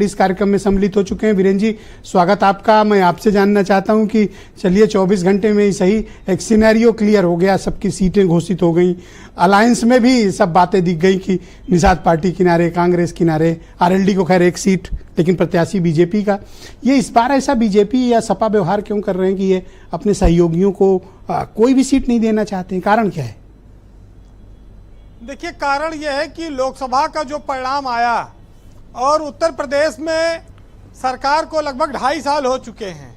इस कार्यक्रम में सम्मिलित हो चुके हैं। वीरेंद्र जी, स्वागत आपका। मैं आपसे जानना चाहता हूं कि चलिए 24 घंटे में ही सही एक सिनेरियो क्लियर हो गया, सबकी सीटें घोषित हो गई, अलायंस में भी सब बातें दिख गई कि निषाद पार्टी किनारे, कांग्रेस किनारे, आरएलडी को खैर एक सीट, लेकिन प्रत्याशी बीजेपी का। ये इस बार ऐसा बीजेपी या सपा व्यवहार क्यों कर रहे हैं कि ये अपने सहयोगियों को कोई भी सीट नहीं देना चाहते हैं? कारण क्या है? देखिए, कारण यह है कि लोकसभा का जो परिणाम आया और उत्तर प्रदेश में सरकार को लगभग 2.5 साल हो चुके हैं।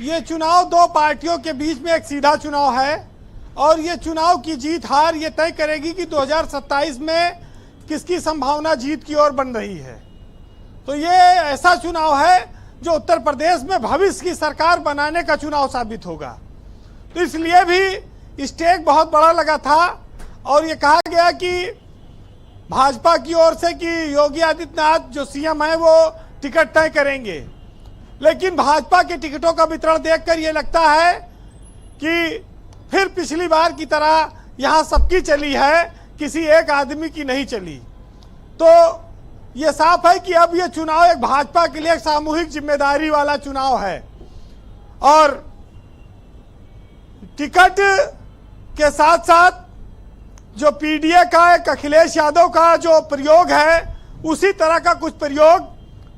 ये चुनाव दो पार्टियों के बीच में एक सीधा चुनाव है और ये चुनाव की जीत हार ये तय करेगी कि 2027 में किसकी संभावना जीत की ओर बन रही है। तो ये ऐसा चुनाव है जो उत्तर प्रदेश में भविष्य की सरकार बनाने का चुनाव साबित होगा। तो इसलिए भी स्टेक बहुत बड़ा लगा था और ये कहा गया कि भाजपा की ओर से कि योगी आदित्यनाथ जो सीएम है वो टिकट तय करेंगे, लेकिन भाजपा के टिकटों का वितरण देखकर ये लगता है कि फिर पिछली बार की तरह यहाँ सबकी चली है, किसी एक आदमी की नहीं चली। तो ये साफ है कि अब ये चुनाव एक भाजपा के लिए एक सामूहिक जिम्मेदारी वाला चुनाव है और टिकट के साथ साथ जो पीडीए का एक अखिलेश यादव का जो प्रयोग है, उसी तरह का कुछ प्रयोग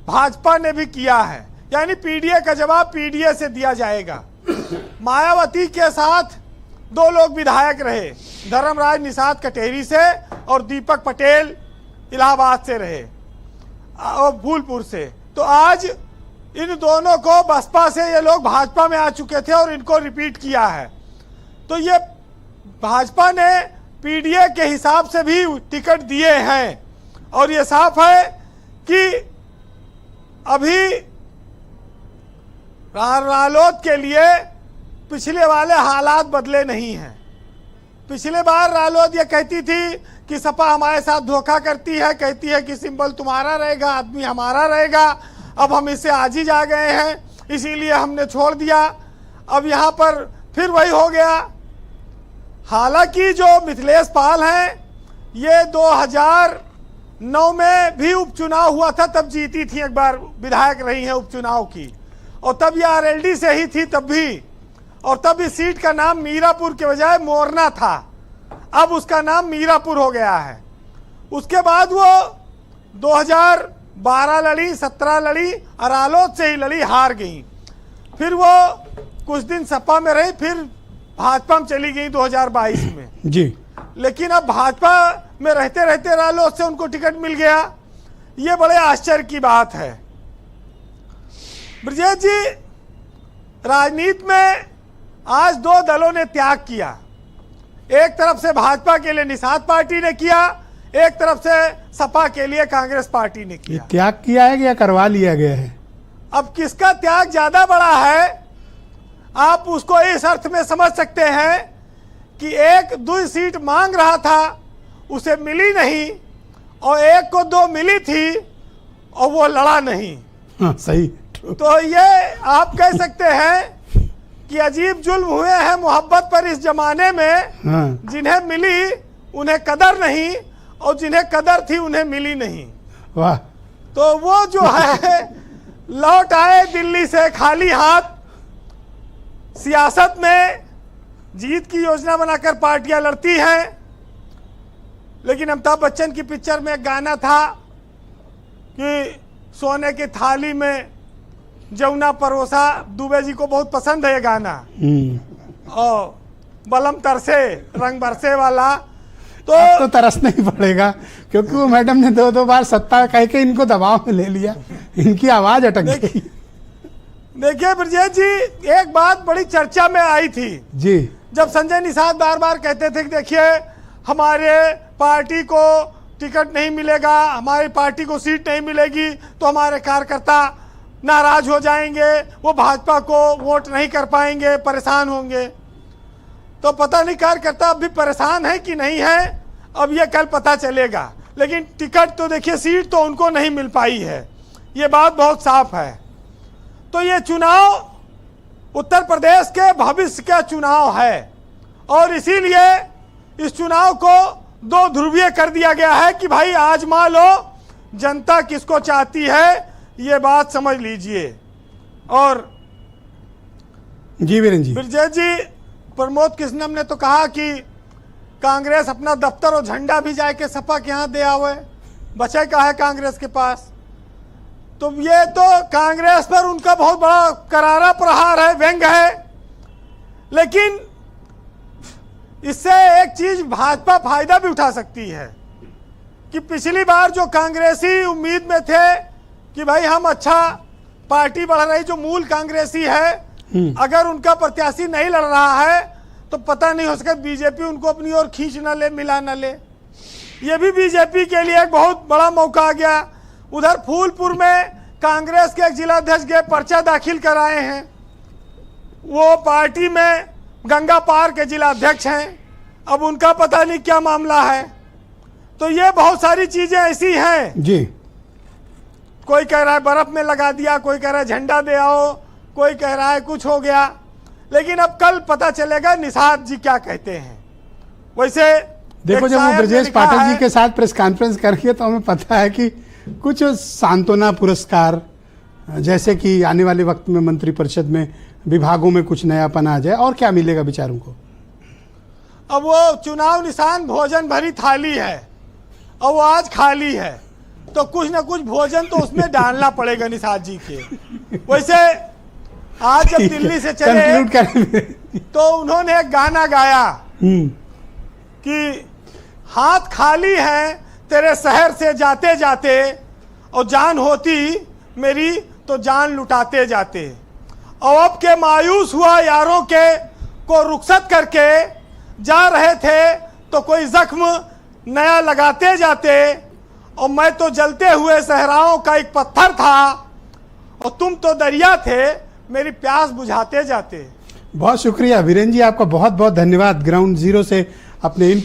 भाजपा ने भी किया है, यानी पीडीए का जवाब पीडीए से दिया जाएगा। मायावती के साथ 2 लोग विधायक रहे, धर्मराज निषाद कटेरी से और दीपक पटेल इलाहाबाद से रहे और फूलपुर से। तो आज इन दोनों को बसपा से ये लोग भाजपा में आ चुके थे और इनको रिपीट किया है। तो ये भाजपा ने पीडीए के हिसाब से भी टिकट दिए हैं और ये साफ है कि अभी रालोद के लिए पिछले वाले हालात बदले नहीं हैं। पिछले बार रालोद ये कहती थी कि सपा हमारे साथ धोखा करती है, कहती है कि सिंबल तुम्हारा रहेगा, आदमी हमारा रहेगा। अब हम इससे आज ही जा गए हैं, इसीलिए हमने छोड़ दिया। अब यहाँ पर फिर वही हो गया। हालांकि जो मिथिलेश पाल हैं, ये 2009 में भी उपचुनाव हुआ था, तब जीती थी, एक बार विधायक रही हैं उपचुनाव की, और तब ये आरएलडी से ही थी तब भी, और तब इस सीट का नाम मीरापुर के बजाय मोरना था, अब उसका नाम मीरापुर हो गया है। उसके बाद वो 2012 लड़ी, 17 लड़ी, रालोद से ही लड़ी, हार गई। फिर वो कुछ दिन सपा में रही, फिर भाजपा में चली गई 2022 में जी। लेकिन अब भाजपा में रहते रहते रालोद से उनको टिकट मिल गया। ये बड़े आश्चर्य की बात है। ब्रजेश जी, राजनीति में आज 2 दलों ने त्याग किया। एक तरफ से भाजपा के लिए निषाद पार्टी ने किया, एक तरफ से सपा के लिए कांग्रेस पार्टी ने किया। त्याग किया है या करवा लिया गया है? अब किसका त्याग ज्यादा बड़ा है, आप उसको इस अर्थ में समझ सकते हैं कि एक 2 सीट मांग रहा था, उसे मिली नहीं, और एक को 2 मिली थी और वो लड़ा नहीं। हाँ, सही। तो ये आप कह सकते हैं कि अजीब जुल्म हुए हैं मोहब्बत पर इस जमाने में। हाँ। जिन्हें मिली उन्हें कदर नहीं और जिन्हें कदर थी उन्हें मिली नहीं। वाह। तो वो जो है लौट आए दिल्ली से खाली हाथ। सियासत में जीत की योजना बनाकर पार्टियां लड़ती हैं, लेकिन अमिताभ बच्चन की पिक्चर में एक गाना था कि सोने की थाली में जमुना परोसा, दुबे जी को बहुत पसंद है ये गाना, और बलम तरसे रंग बरसे वाला। तो तरसना ही पड़ेगा, क्योंकि वो मैडम ने 2 बार सत्ता कह के इनको दबाव में ले लिया, इनकी आवाज अटक गई। देखिए ब्रजेश जी, एक बात बड़ी चर्चा में आई थी जी, जब संजय निषाद बार बार कहते थे कि देखिए हमारे पार्टी को टिकट नहीं मिलेगा, हमारी पार्टी को सीट नहीं मिलेगी तो हमारे कार्यकर्ता नाराज हो जाएंगे, वो भाजपा को वोट नहीं कर पाएंगे, परेशान होंगे। तो पता नहीं कार्यकर्ता अब भी परेशान है कि नहीं है, अब ये कल पता चलेगा। लेकिन टिकट तो देखिए, सीट तो उनको नहीं मिल पाई है, ये बात बहुत साफ है। तो ये चुनाव उत्तर प्रदेश के भविष्य का चुनाव है और इसीलिए इस चुनाव को 2 ध्रुवीय कर दिया गया है कि भाई आजमा लो जनता किसको चाहती है, ये बात समझ लीजिए। और जी वीरेंद्र जी, ब्रजेश जी, प्रमोद कृष्णम ने तो कहा कि कांग्रेस अपना दफ्तर और झंडा भी जाके सपा के यहाँ दे आवे, बचे का है कांग्रेस के पास। तो ये तो कांग्रेस पर उनका बहुत बड़ा करारा प्रहार है, व्यंग है। लेकिन इससे एक चीज भाजपा फायदा भी उठा सकती है कि पिछली बार जो कांग्रेसी उम्मीद में थे कि भाई हम अच्छा पार्टी बढ़ रही, जो मूल कांग्रेसी है, अगर उनका प्रत्याशी नहीं लड़ रहा है तो पता नहीं हो सका बीजेपी उनको अपनी ओर खींच न ले, मिला न ले। ये भी बीजेपी के लिए एक बहुत बड़ा मौका आ गया। उधर फूलपुर में कांग्रेस के एक जिलाध्यक्ष गए, पर्चा दाखिल कराए हैं, वो पार्टी में गंगा पार के जिलाध्यक्ष हैं, अब उनका पता नहीं क्या मामला है। तो ये बहुत सारी चीजें ऐसी हैं जी, कोई कह रहा है बर्फ में लगा दिया, कोई कह रहा है झंडा दे आओ, कोई कह रहा है कुछ हो गया। लेकिन अब कल पता चलेगा निषाद जी क्या कहते हैं। वैसे देखो जब वो ब्रजेश पाठक जी के साथ प्रेस कॉन्फ्रेंस करेंगे तो हमें पता है कि कुछ सांत्वना पुरस्कार, जैसे कि आने वाले वक्त में मंत्रिपरिषद में विभागों में कुछ नयापन आ जाए, और क्या मिलेगा बेचारों को। अब वो चुनाव निशान भोजन भरी थाली है और वो आज खाली है, तो कुछ ना कुछ भोजन तो उसमें डालना पड़ेगा निषाद जी के। वैसे आज जब दिल्ली से चले तो उन्होंने एक गाना गाया कि हाथ खाली है तेरे शहर से जाते जाते, और जान होती मेरी तो जान लुटाते जाते। और अब के मायूस हुआ यारों के को रुखसत करके जा रहे थे तो कोई जख्म नया लगाते जाते। और मैं तो जलते हुए सहराओं का एक पत्थर था और तुम तो दरिया थे, मेरी प्यास बुझाते जाते। बहुत शुक्रिया वीरेंद्र जी, आपका बहुत बहुत धन्यवाद ग्राउंड जीरो से अपने इन